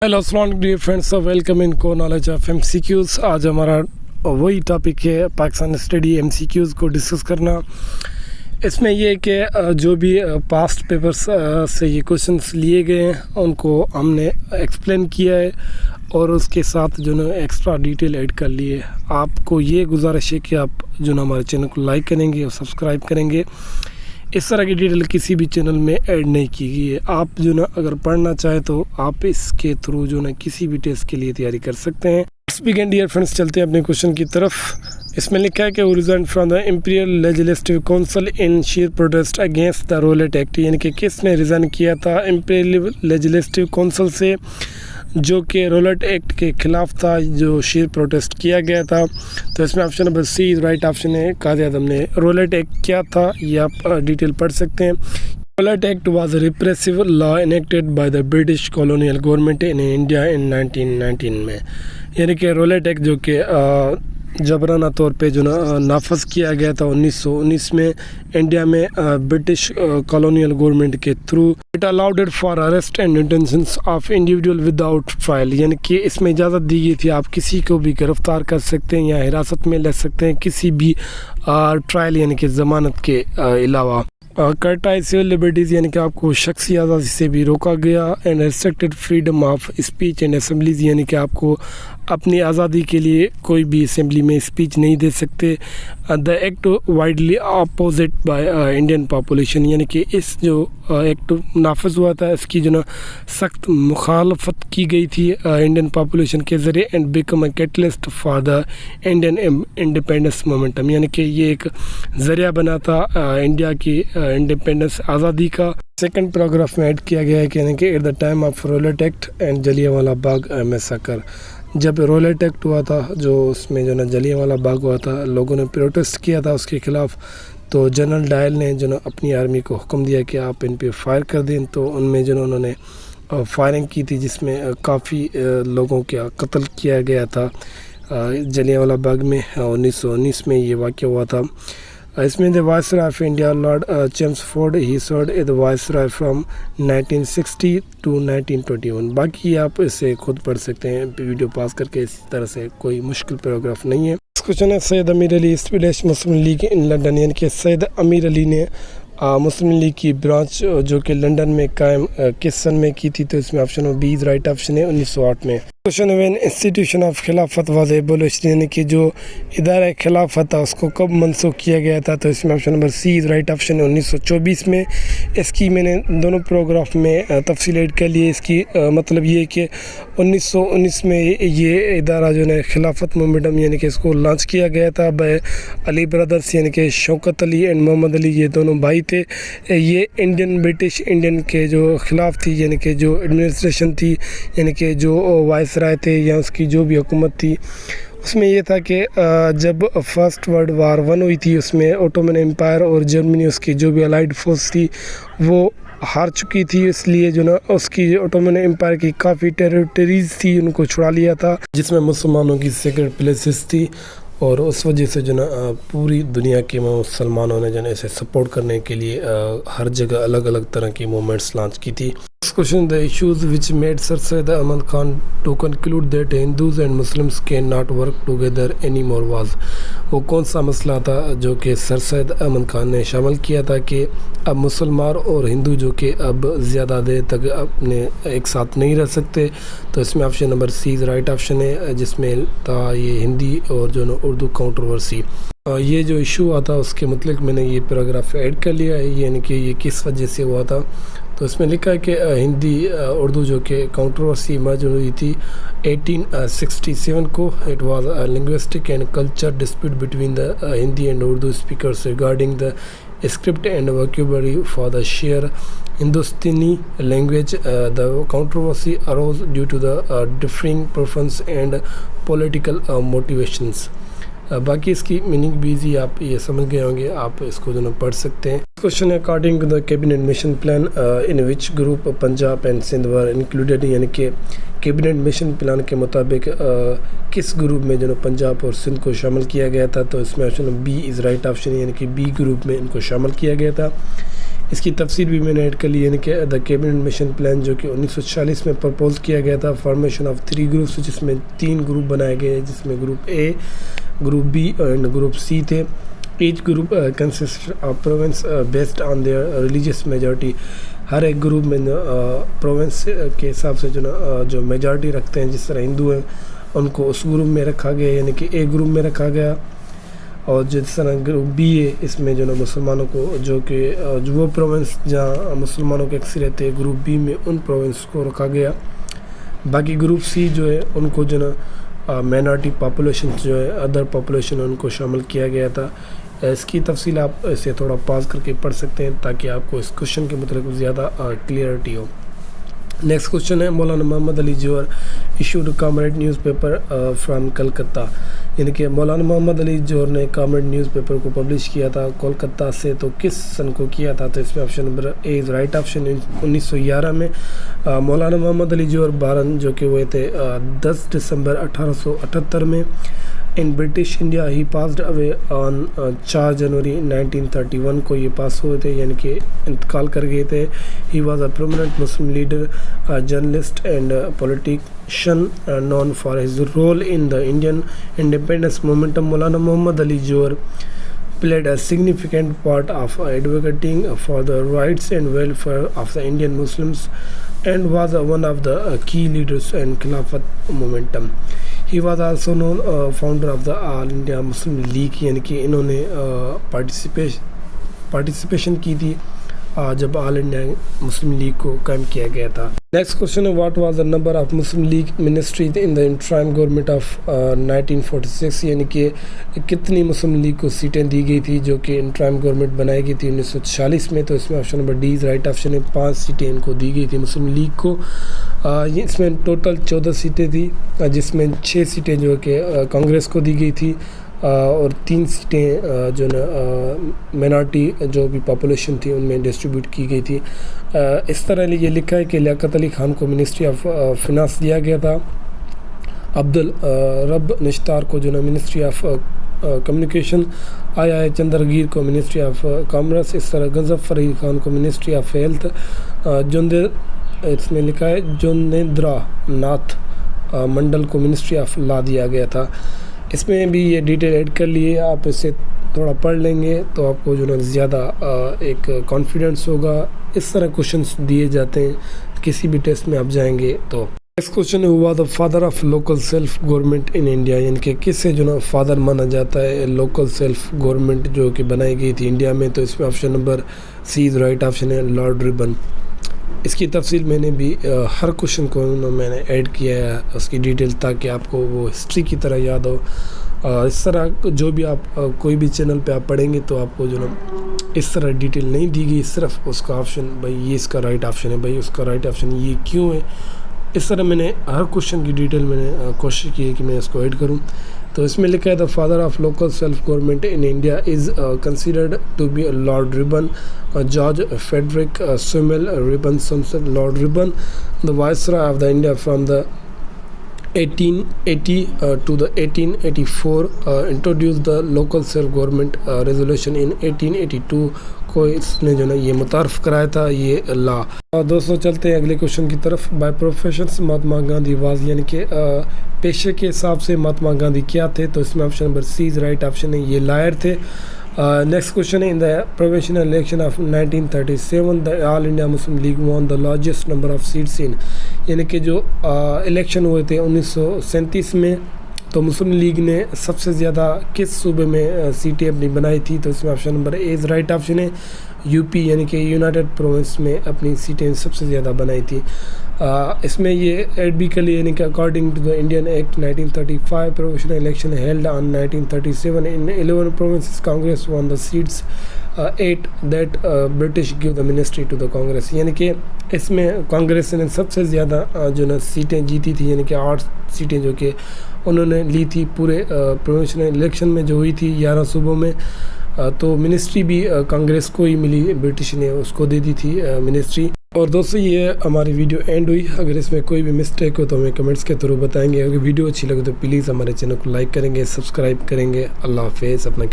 Hello अस्सलाम dear friends, welcome in को knowledge of MCQs. आज हमारा वही टॉपिक है पाकिस्तान स्टडी एमसीक्यूज़ को डिस्कस करना। इसमें ये है कि जो भी पास्ट पेपर्स से ये क्वेश्चंस लिए गए हैं उनको हमने एक्सप्लेन किया है और उसके साथ जो ना एक्स्ट्रा डिटेल ऐड कर लिए। आपको ये गुजारिश है कि आप जो ना हमारे चैनल को लाइक करेंगे और सब्सक्राइब करेंगे। इस तरह की डिटेल किसी भी चैनल में ऐड नहीं की गई है। आप जो ना अगर पढ़ना चाहे तो आप इसके थ्रू जो ना किसी भी टेस्ट के लिए तैयारी कर सकते हैं। लेट्स बिगिन डियर फ्रेंड्स, चलते हैं अपने क्वेश्चन की तरफ। इसमें लिखा है कि who resigned from the imperial legislative council in share protest against the Rowlatt Act, यानी कि किसने रिज़ाइन किया था इंपीरियल लेजिस्लेटिव काउंसिल से, जो कि रोलेट एक्ट के ख़िलाफ़ था, जो शेयर प्रोटेस्ट किया गया था। तो इसमें option number C is right option है। कायदे आज़म ने रोलेट एक्ट क्या था ये आप डिटेल पढ़ सकते हैं। Rowlatt Act was a repressive law enacted by the British colonial government in India in 1919 में, यानी कि रोलेट एक्ट जो कि जबराना तौर पे जो ना नाफज किया गया था 1919 में इंडिया में ब्रिटिश कॉलोनियल गवर्नमेंट के through. It allowed for arrest and detentions of individual without trial, यानी कि इसमें इजाज़त दी गई थी आप किसी को भी गिरफ़्तार कर सकते हैं या हिरासत में ले सकते हैं किसी भी ट्रायल यानी कि ज़मानत के अलावा। कर्टाइज सिविल लिबर्टीज़, यानी कि आपको शख्सी आज़ादी से भी रोका गया। And restricted freedom of speech and assemblies, यानी कि आपको अपनी आज़ादी के लिए कोई भी असम्बली में स्पीच नहीं दे सकते। The act widely opposite by Indian population, यानी कि इस जो एक्ट नाफज हुआ था इसकी जो ना सख्त मुखालफत की गई थी इंडियन पॉपुलेशन के ज़रिए। And become a catalyst for the Indian independence momentum, यानी कि ये एक ज़रिया बना था इंडिया की इंडिपेंडेंस आज़ादी का। सेकंड पैराग्राफ में ऐड किया गया है कि यानी कि at the time of Rowlatt Act and Jallianwala Bagh massacre, जब रोलेट एक्ट हुआ था जो उसमें जो ना जलियांवाला बाग हुआ था, लोगों ने प्रोटेस्ट किया था उसके ख़िलाफ़। तो जनरल डायल ने जो ना अपनी आर्मी को हुक्म दिया कि आप इन पे फायर कर दें। तो उनमें जो ना उन्होंने फायरिंग की थी जिसमें काफ़ी लोगों का कत्ल किया गया था जलियांवाला बाग में 1919 में ये वाक़या हुआ था। इसमें the viceroy of India Lord Chelmsford he served as the viceroy from 1960 to 1921। बाकी आप इसे खुद पढ़ सकते हैं वीडियो पास करके, इसी तरह से कोई मुश्किल पैराग्राफ नहीं है। क्वेश्चन है सैयद अमीर अली स्पीडेश मुस्लिम लीग इन लंदन, यानी कि सैयद अमीर अली ने मुस्लिम लीग की ब्रांच जो कि लंदन में कायम किस सन में की थी। तो इसमें option number B right option है 1908 में। क्वेश्चन है when institution of Khilafat was abolished, यानी कि जो इदारा खिलाफत था उसको कब मनसूख किया गया था। तो इसमें option number C right option है 1924 में। इसकी मैंने दोनों पैराग्राफ में तफसील ऐड कर लिए। इसकी मतलब ये कि 1919 में ये इदारा जो है खिलाफत मोमेंटम यानी कि इसको लॉन्च किया गया था बाय अली ब्रदर्स, यानी कि शौकत अली एंड मोहम्मद अली, ये दोनों भाई थे। ये इंडियन ब्रिटिश इंडियन के जो खिलाफ थी, यानी कि जो एडमिनिस्ट्रेशन थी, यानी कि जो वायसराय थे या उसकी जो भी हुकूमत थी, उसमें ये था कि जब फर्स्ट वर्ल्ड वार 1 हुई थी उसमें ओटोमन एम्पायर और जर्मनी उसकी जो भी अलाइड फोर्स थी वो हार चुकी थी। इसलिए जो ना उसकी ओटोमन एम्पायर की काफ़ी टेरिटरीज थी उनको छुड़ा लिया था, जिसमें मुसलमानों की सेक्रेट प्लेसेस थी। और उस वजह से जो ना पूरी दुनिया के मुसलमानों ने जो है इसे सपोर्ट करने के लिए हर जगह अलग अलग तरह की मूवमेंट्स लॉन्च की थी। Question: the issues which made Sir Syed Ahmad Khan to conclude that Hindus and Muslims can not work together anymore was, वो कौन सा मसला था जो कि सर सैयद अहमद खान ने शामिल किया था कि अब मुसलमान और हिंदू जो कि अब ज़्यादा देर तक अपने एक साथ नहीं रह सकते। तो इसमें option number C right option है, जिसमें था ये हिंदी और जो ना उर्दू कंट्रोवर्सी। ये जो इशू हुआ था उसके मतलब मैंने ये पैराग्राफ ऐड कर लिया है, यानी कि ये किस वजह से हुआ था। तो इसमें लिखा है कि हिंदी उर्दू जो कि कंट्रोवर्सी इमर्ज हुई थी 1867 को। It was a linguistic and culture dispute between the Hindi and Urdu speakers regarding the script and vocabulary for the share Hindustani language. The controversy arose due to the differing preference and political motivations. बाकी इसकी meaning भी easy आप ये समझ गए होंगे, आप इसको जो ना पढ़ सकते हैं। क्वेश्चन है according to the Cabinet Mission Plan in which group Punjab and Sindh were included, यानी कि कैबिनेट मिशन प्लान के मुताबिक किस ग्रुप में जो ना पंजाब और सिंध को शामिल किया गया था। तो इसमें option B is right option, यानी कि बी ग्रुप में इनको शामिल किया गया था। اس کی تفصیل بھی میں نے ایڈ کر لی، یعنی کہ دا کیبنٹ مشن پلان جو کہ 1946 میں پرپوز کیا گیا تھا، فارمیشن آف 3 گروپس، جس میں 3 گروپ بنائے گئے، جس میں group A, group B and group C تھے۔ Each group consist of province based on their religious majority, ہر ایک گروپ میں پروونس کے حساب سے جو میجورٹی رکھتے ہیں، جس طرح ہندو ہیں ان کو اس گروپ میں رکھا گیا، یعنی کہ ایک گروپ میں رکھا گیا، اور جس طرح گروپ بی ہے اس میں مسلمانوں کو جو وہ پروونس جہاں مسلمانوں کے اکثریت ہے، گروپ بی میں ان پروونس کو رکھا گیا۔ باقی گروپ سی جو ہے ان کو مائنارٹی پاپولیشن جو ہے ادر پاپولیشن ان کو شامل کیا گیا تھا۔ اس کی تفصیل آپ اسے تھوڑا پاز کر کے پڑھ سکتے ہیں تاکہ آپ کو اس کوشچن کے متعلق زیادہ کلیئرٹی ہو۔ نیکسٹ کوشچن ہے، Maulana Mohammad Ali Jauhar issued Comrade newspaper from Calcutta, یعنی کہ مولانا محمد علی جوہر نے کامریڈ نیوز پیپر کو پبلش کیا تھا کولکتہ سے، تو کس سن کو کیا تھا؟ تو اس میں option number a is right option 1911 میں۔ مولانا محمد علی جوہر بارن جو کہ وہ تھے 10 دسمبر 1878 میں۔ In British India he passed away on 4 جنوری 1931 کو یہ پاس ہوئے تھے، یعنی کہ انتقال کر گئے تھے۔ He was a prominent Muslim leader, journalist and politician known for his role in the Indian independence movement. Maulana Mohammad Ali Johar played a significant part of advocating for the rights and welfare of the Indian Muslims and was one of the key leaders in Khilafat movement. He was also known founder of the All India Muslim League، یعنی کہ انہوں نے participation کی تھی جب آل India Muslim league کو قائم کیا گیا تھا۔ نیکسٹ کوشچن ہے، what was the number of Muslim League ministries in the interim government of 1946، یعنی کہ کتنی مسلم لیگ کو سیٹیں دی گئی تھی جو کہ انٹرائم گورنمنٹ بنائی گئی تھی 1946 میں؟ تو اس میں option number D right option ہے، 5 سیٹیں ان کو دی گئی تھی مسلم لیگ کو۔ اس میں ٹوٹل 14 سیٹیں تھی، جس میں 6 سیٹیں جو کہ کانگریس کو دی گئی تھی، اور 3 سیٹیں جو مائنارٹی جو بھی پاپولیشن تھی ان میں ڈسٹریبیوٹ کی گئی تھی۔ اس طرح یہ لکھا ہے کہ لیاقت علی خان کو منسٹری آف فنانس دیا گیا تھا، عبدالرب نشتار کو منسٹری آف کمیونیکیشن آیا ہے، چندرگیر کو منسٹری آف کامرس، اس طرح گنزب فرید خان کو منسٹری آف ہیلتھ، اس میں لکھا ہے جوندرا ناتھ منڈل کو منسٹری آف لا دیا گیا تھا۔ اس میں بھی یہ ڈیٹیل ایڈ کر لیے، آپ اسے تھوڑا پڑھ لیں گے تو آپ کو زیادہ ایک کانفیڈنس ہوگا۔ اس طرح کوشچنس دیے جاتے ہیں کسی بھی ٹیسٹ میں آپ جائیں گے تو۔ نیکسٹ کوشچن ہوا دا father of local self government in India, یعنی کہ کس سے فادر مانا جاتا ہے لوکل سیلف گورنمنٹ جو کہ بنائی گئی تھی انڈیا میں؟ تو اس میں option number C right option ہے، لارڈ ربن۔ اس کی تفصیل میں نے بھی ہر کوشچن کو میں نے ایڈ کیا ہے اس کی ڈیٹیل، تاکہ آپ کو وہ ہسٹری کی طرح یاد ہو۔ اس طرح جو بھی آپ کوئی بھی چینل پہ آپ پڑھیں گے تو آپ کو اس طرح ڈیٹیل نہیں دی گئی، صرف اس کا آپشن بھائی یہ اس کا رائٹ آپشن ہے، بھائی اس کا رائٹ آپشن یہ کیوں ہے، اس طرح میں نے ہر کوشچن کی ڈیٹیل میں نے کوشش کی ہے کہ میں اس کو ایڈ کروں۔ تو اس میں لکھا ہے the father of local self government in India is considered to be Lord Ripon, George Frederick Samuel Ripon Samson Lord Ripon, the viceroy of the India from the 1880 to the 1884 introduced the local self government resolution in 1882 کو اس نے یہ متعارف کرایا تھا یہ لا۔ دوستوں چلتے ہیں اگلے کوشچن کی طرف۔ By professions Mahatma Gandhi was, یعنی کہ پیشے کے حساب سے مہاتما گاندھی کیا تھے؟ تو اس میں option number C right option ہے، یہ لائر تھے۔ نیکسٹ کوشچن ہے، in the provincial election of 1937 the All India Muslim League won the largest number of seats in, یعنی کہ جو الیکشن ہوئے تھے 1937 میں، تو مسلم لیگ نے سب سے زیادہ کس صوبے میں سیٹیں اپنی بنائی تھی؟ تو اس میں option number a right option ہے، یو پی، یعنی کہ یونائٹڈ پروونس میں اپنی سیٹیں سب سے زیادہ بنائی تھی۔ اس میں یہ ایڈ بھی کر لیا، یعنی کہ according to the Indian Act 1935 provincial election held on 1937 in 11 provinces Congress won the seats 8 that British gave the ministry to the Congress, یعنی کہ اس میں کانگریس نے سب سے زیادہ سیٹیں جیتی تھی، یعنی کہ 8 سیٹیں جو کہ انہوں نے لی تھی پورے پروونشنل الیکشن میں جو ہوئی تھی 11 صوبوں میں۔ تو منسٹری بھی کانگریس کو ہی ملی، برٹش نے اس کو دے دی تھی منسٹری۔ اور دوستو یہ ہماری ویڈیو اینڈ ہوئی، اگر اس میں کوئی بھی مسٹیک ہو تو ہمیں کمنٹس کے تھرو بتائیں گے، اگر ویڈیو اچھی لگے تو پلیز ہمارے چینل کو لائک کریں گے، سبسکرائب کریں گے۔ اللہ حافظ، اپنا خیال